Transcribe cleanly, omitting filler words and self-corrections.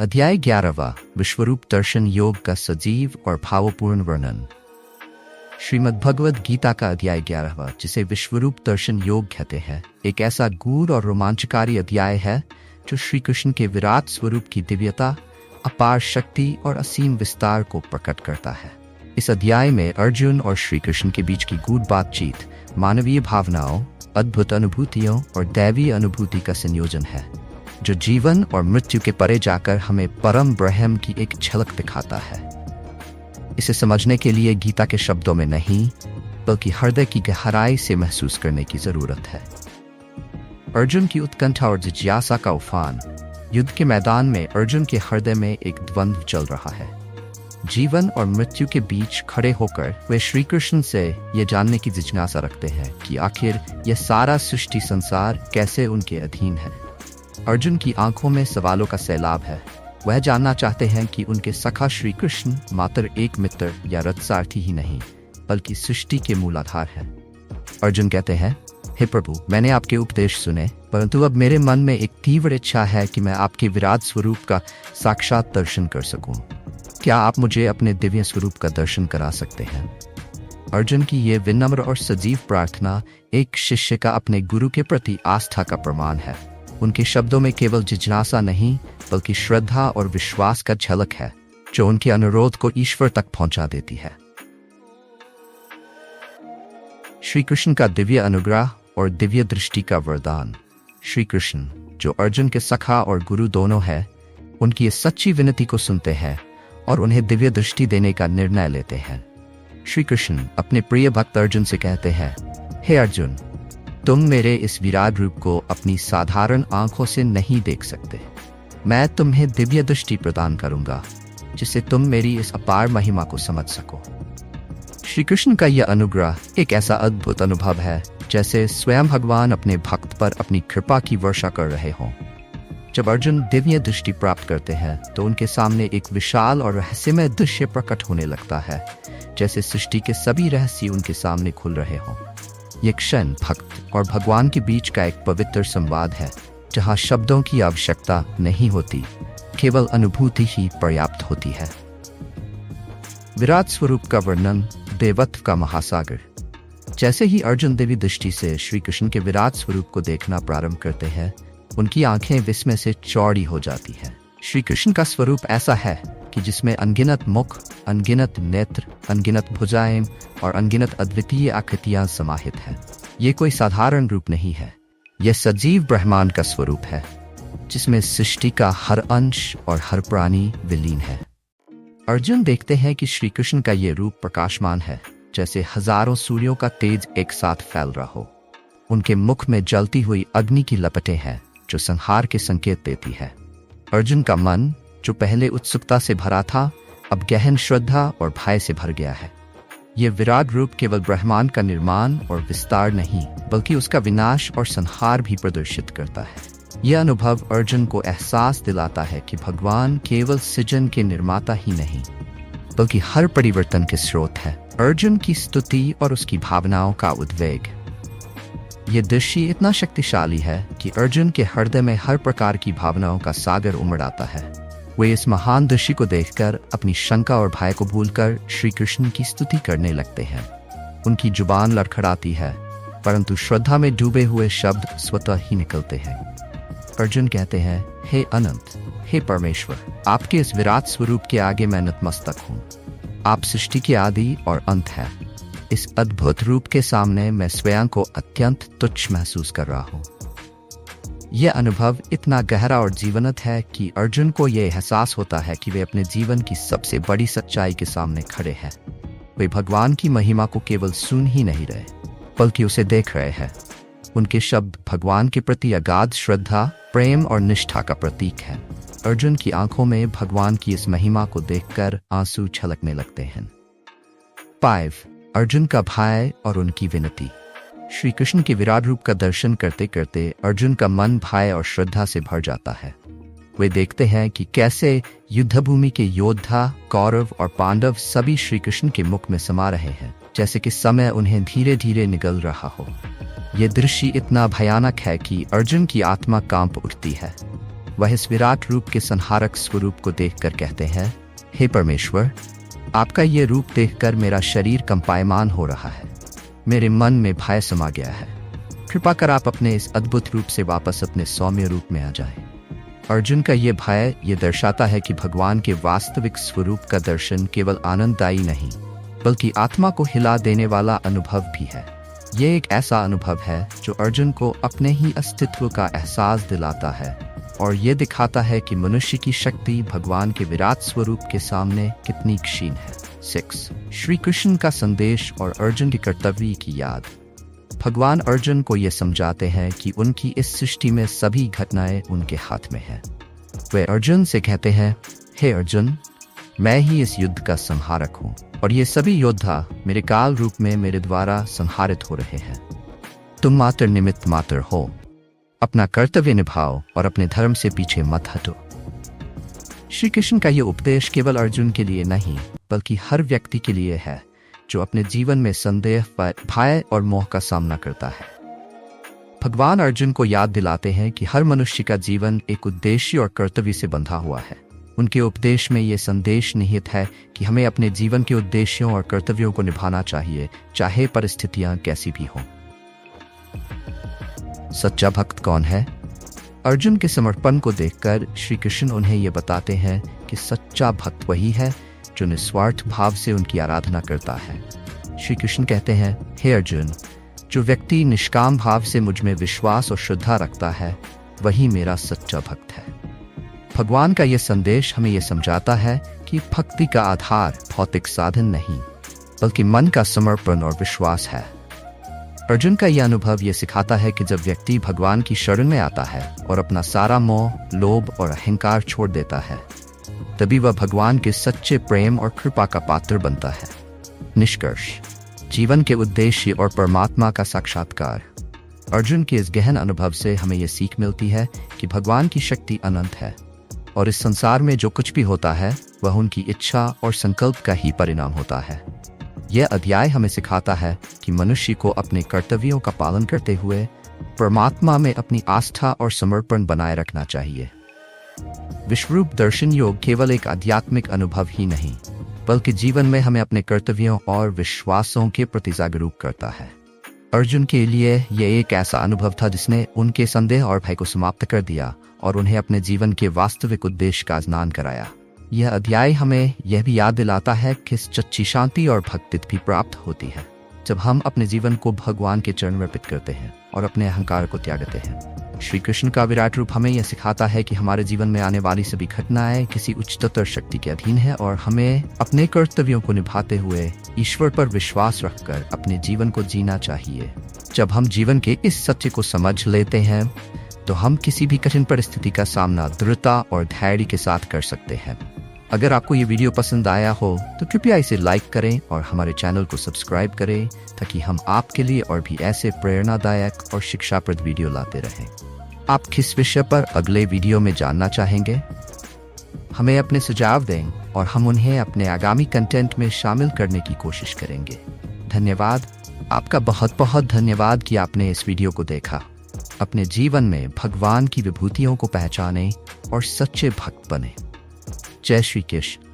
अध्याय 11वां विश्वरूप दर्शन योग का सजीव और भावपूर्ण वर्णन। श्रीमद्भगवद गीता का अध्याय 11वां, जिसे विश्वरूप दर्शन योग कहते हैं, एक ऐसा गूढ़ और रोमांचकारी अध्याय है जो श्री कृष्ण के विराट स्वरूप की दिव्यता, अपार शक्ति और असीम विस्तार को प्रकट करता है। इस अध्याय में अर्जुन और श्री कृष्ण के बीच की गूढ़ बातचीत, मानवीय भावनाओं, अद्भुत अनुभूतियों और दैवीय अनुभूति का संयोजन है, जो जीवन और मृत्यु के परे जाकर हमें परम ब्रह्म की एक झलक दिखाता है। इसे समझने के लिए गीता के शब्दों में नहीं, बल्कि हृदय की गहराई से महसूस करने की जरूरत है। अर्जुन की उत्कंठा और जिज्ञासा का उफान। युद्ध के मैदान में अर्जुन के हृदय में एक द्वंद्व चल रहा है। जीवन और मृत्यु के बीच खड़े होकर वे श्री कृष्ण से यह जानने की जिज्ञासा रखते हैं कि आखिर यह सारा सृष्टि संसार कैसे उनके अधीन है। अर्जुन की आंखों में सवालों का सैलाब है। वह जानना चाहते हैं कि उनके सखा श्री कृष्ण मात्र एक मित्र या रथसारथी ही नहीं, बल्कि सृष्टि के मूलाधार है। अर्जुन कहते हैं, हे प्रभु, मैंने आपके उपदेश सुने, परंतु अब मेरे मन में एक तीव्र इच्छा है कि मैं आपके विराट स्वरूप का साक्षात दर्शन कर सकूं। क्या आप मुझे अपने दिव्य स्वरूप का दर्शन करा सकते हैं? अर्जुन की यह विनम्र और सजीव प्रार्थना एक शिष्य का अपने गुरु के प्रति आस्था का प्रमाण है। उनके शब्दों में केवल जिज्ञासा नहीं, बल्कि श्रद्धा और विश्वास का झलक है, जो उनके अनुरोध को ईश्वर तक पहुंचा देती है। श्री कृष्ण का दिव्य अनुग्रह और दिव्य दृष्टि का वरदान। श्री कृष्ण, जो अर्जुन के सखा और गुरु दोनों है, उनकी इस सच्ची विनती को सुनते हैं और उन्हें दिव्य दृष्टि देने का निर्णय लेते हैं। श्री कृष्ण अपने प्रिय भक्त अर्जुन से कहते हैं, हे अर्जुन, तुम मेरे इस विराट रूप को अपनी साधारण आंखों से नहीं देख सकते। मैं तुम्हें दिव्य दृष्टि प्रदान करूंगा, जिससे तुम मेरी इस अपार महिमा को समझ सको। श्री कृष्ण का यह अनुग्रह एक ऐसा अद्भुत अनुभव है, जैसे स्वयं भगवान अपने भक्त पर अपनी कृपा की वर्षा कर रहे हों। जब अर्जुन दिव्य दृष्टि प्राप्त करते हैं, तो उनके सामने एक विशाल और रहस्यमय दृश्य प्रकट होने लगता है, जैसे सृष्टि के सभी रहस्य उनके सामने खुल रहे हों। ये क्षण भक्त और भगवान के बीच का एक पवित्र संवाद है, जहां शब्दों की आवश्यकता नहीं होती, केवल अनुभूति ही पर्याप्त होती है। विराट स्वरूप का वर्णन। देवत्व का महासागर। जैसे ही अर्जुन दिव्य दृष्टि से श्री कृष्ण के विराट स्वरूप को देखना प्रारंभ करते हैं, उनकी आंखें विस्मय से चौड़ी हो जाती हैं। श्री कृष्ण का स्वरूप ऐसा है कि जिसमें अनगिनत मुख, अनगिनत नेत्र, अनगिनत भुजाएं और अनगिनत अद्वितीय आकृतियां समाहित हैं। ये कोई साधारण रूप नहीं है, यह सजीव ब्रह्मांड का स्वरूप है, जिसमें सृष्टि का हर अंश और हर प्राणी विलीन है। अर्जुन देखते हैं कि श्री कृष्ण का यह रूप प्रकाशमान है, जैसे हजारों सूर्यों का तेज एक साथ फैल रहा हो। उनके मुख में जलती हुई अग्नि की लपटें हैं, जो संहार के संकेत देती है। अर्जुन का मन, जो पहले उत्सुकता से भरा था, अब गहन श्रद्धा और भय से भर गया है। यह विराट रूप केवल ब्रह्मांड का निर्माण और विस्तार नहीं, बल्कि उसका विनाश और संहार भी प्रदर्शित करता है। यह अनुभव अर्जुन को एहसास दिलाता है कि भगवान केवल सृजन के निर्माता ही नहीं, बल्कि हर परिवर्तन के स्रोत है। अर्जुन की स्तुति और उसकी भावनाओं का उद्वेग। यह दृश्य इतना शक्तिशाली है कि अर्जुन के हृदय में हर प्रकार की भावनाओं का सागर उमड़ आता है। वे इस महान दृश्य को देखकर अपनी शंका और भय को भूलकर श्री कृष्ण की स्तुति करने लगते हैं। उनकी जुबान लड़खड़ाती है, परंतु श्रद्धा में डूबे हुए शब्द स्वतः ही निकलते हैं। अर्जुन कहते हैं, हे अनंत, हे परमेश्वर, आपके इस विराट स्वरूप के आगे मैं नतमस्तक हूँ। आप सृष्टि के आदि और अंत हैं। इस अद्भुत रूप के सामने मैं स्वयं को अत्यंत तुच्छ महसूस कर रहा हूँ। यह अनुभव इतना गहरा और जीवंत है कि अर्जुन को यह एहसास होता है कि वे अपने जीवन की सबसे बड़ी सच्चाई के सामने खड़े हैं। वे भगवान की महिमा को केवल सुन ही नहीं रहे, बल्कि उसे देख रहे हैं। उनके शब्द भगवान के प्रति अगाध श्रद्धा, प्रेम और निष्ठा का प्रतीक है। अर्जुन की आंखों में भगवान की इस महिमा को देखकर आंसू छलकने लगते हैं। 5. अर्जुन का भय और उनकी विनती। श्री कृष्ण के विराट रूप का दर्शन करते करते अर्जुन का मन भय और श्रद्धा से भर जाता है। वे देखते हैं कि कैसे युद्धभूमि के योद्धा, कौरव और पांडव सभी श्री कृष्ण के मुख में समा रहे हैं, जैसे कि समय उन्हें धीरे धीरे निगल रहा हो। यह दृश्य इतना भयानक है कि अर्जुन की आत्मा कांप उठती है। वह इस विराट रूप के संहारक स्वरूप को देखकर कहते हैं, हे परमेश्वर, आपका ये रूप देखकर मेरा शरीर कंपायमान हो रहा है, मेरे मन में भय समा गया है। कृपा कर आप अपने इस अद्भुत रूप से वापस अपने सौम्य रूप में आ जाएं। अर्जुन का ये भय ये दर्शाता है कि भगवान के वास्तविक स्वरूप का दर्शन केवल आनंददायी नहीं बल्कि आत्मा को हिला देने वाला अनुभव भी है। ये एक ऐसा अनुभव है जो अर्जुन को अपने ही अस्तित्व का एहसास दिलाता है और ये दिखाता है कि मनुष्य की शक्ति भगवान के विराट स्वरूप के सामने कितनी क्षीण है। 6. श्री कृष्ण का संदेश और अर्जुन के कर्तव्य की याद। भगवान अर्जुन को ये समझाते हैं कि उनकी इस सृष्टि में सभी घटनाएं उनके हाथ में हैं। वे अर्जुन से कहते हैं, हे अर्जुन, मैं ही इस युद्ध का संहारक हूँ और ये सभी योद्धा मेरे काल रूप में मेरे द्वारा संहारित हो रहे हैं। तुम मात्र निमित्त मात्र हो, अपना कर्तव्य निभाओ और अपने धर्म से पीछे मत हटो। श्री कृष्ण का यह उपदेश केवल अर्जुन के लिए नहीं बल्कि हर व्यक्ति के लिए है जो अपने जीवन में संदेह, भय और मोह का सामना करता है। भगवान अर्जुन को याद दिलाते हैं कि हर मनुष्य का जीवन एक उद्देश्य और कर्तव्य से बंधा हुआ है। उनके उपदेश में यह संदेश निहित है कि हमें अपने जीवन के उद्देश्यों और कर्तव्यों को निभाना चाहिए, चाहे परिस्थितियां कैसी भी हों। सच्चा भक्त कौन है? अर्जुन के समर्पण को देखकर श्री कृष्ण उन्हें यह बताते हैं कि सच्चा भक्त वही है जो निस्वार्थ भाव से उनकी आराधना करता है। श्री कृष्ण कहते हैं, हे अर्जुन, जो व्यक्ति निष्काम भाव से मुझ में विश्वास और श्रद्धा रखता है वही मेरा सच्चा भक्त है। भगवान का यह संदेश हमें यह समझाता है कि भक्ति का आधार भौतिक साधन नहीं बल्कि मन का समर्पण और विश्वास है। अर्जुन का यह अनुभव यह सिखाता है कि जब व्यक्ति भगवान की शरण में आता है और अपना सारा मोह, लोभ और अहंकार छोड़ देता है तभी वह भगवान के सच्चे प्रेम और कृपा का पात्र बनता है। निष्कर्ष, जीवन के उद्देश्य और परमात्मा का साक्षात्कार। अर्जुन के इस गहन अनुभव से हमें यह सीख मिलती है कि भगवान की शक्ति अनंत है और इस संसार में जो कुछ भी होता है वह उनकी इच्छा और संकल्प का ही परिणाम होता है। यह अध्याय हमें सिखाता है कि मनुष्य को अपने कर्तव्यों का पालन करते हुए परमात्मा में अपनी आस्था और समर्पण बनाए रखना चाहिए। विश्वरूप दर्शन योग केवल एक आध्यात्मिक अनुभव ही नहीं बल्कि जीवन में हमें अपने कर्तव्यों और विश्वासों के प्रति जागरूक करता है। अर्जुन के लिए यह एक ऐसा अनुभव था जिसने उनके संदेह और भय को समाप्त कर दिया और उन्हें अपने जीवन के वास्तविक उद्देश्य का स्नान कराया। यह अध्याय हमें यह भी याद दिलाता है कि सच्ची शांति और भक्ति भी प्राप्त होती है जब हम अपने जीवन को भगवान के चरण में अर्पित करते हैं और अपने अहंकार को त्यागते हैं। श्री कृष्ण का विराट रूप हमें यह सिखाता है कि हमारे जीवन में आने वाली सभी घटनाएं किसी उच्चतर शक्ति के अधीन है और हमें अपने कर्तव्यों को निभाते हुए ईश्वर पर विश्वास रखकर अपने जीवन को जीना चाहिए। जब हम जीवन के इस सत्य को समझ लेते हैं तो हम किसी भी कठिन परिस्थिति का सामना दृढ़ता और धैर्य के साथ कर सकते हैं। अगर आपको ये वीडियो पसंद आया हो तो कृपया इसे लाइक करें और हमारे चैनल को सब्सक्राइब करें ताकि हम आपके लिए और भी ऐसे प्रेरणादायक और शिक्षाप्रद वीडियो लाते रहें। आप किस विषय पर अगले वीडियो में जानना चाहेंगे? हमें अपने सुझाव दें और हम उन्हें अपने आगामी कंटेंट में शामिल करने की कोशिश करेंगे। धन्यवाद। आपका बहुत बहुत धन्यवाद कि आपने इस वीडियो को देखा। अपने जीवन में भगवान की विभूतियों को पहचानें और सच्चे भक्त बने। जय श्री कृष्ण।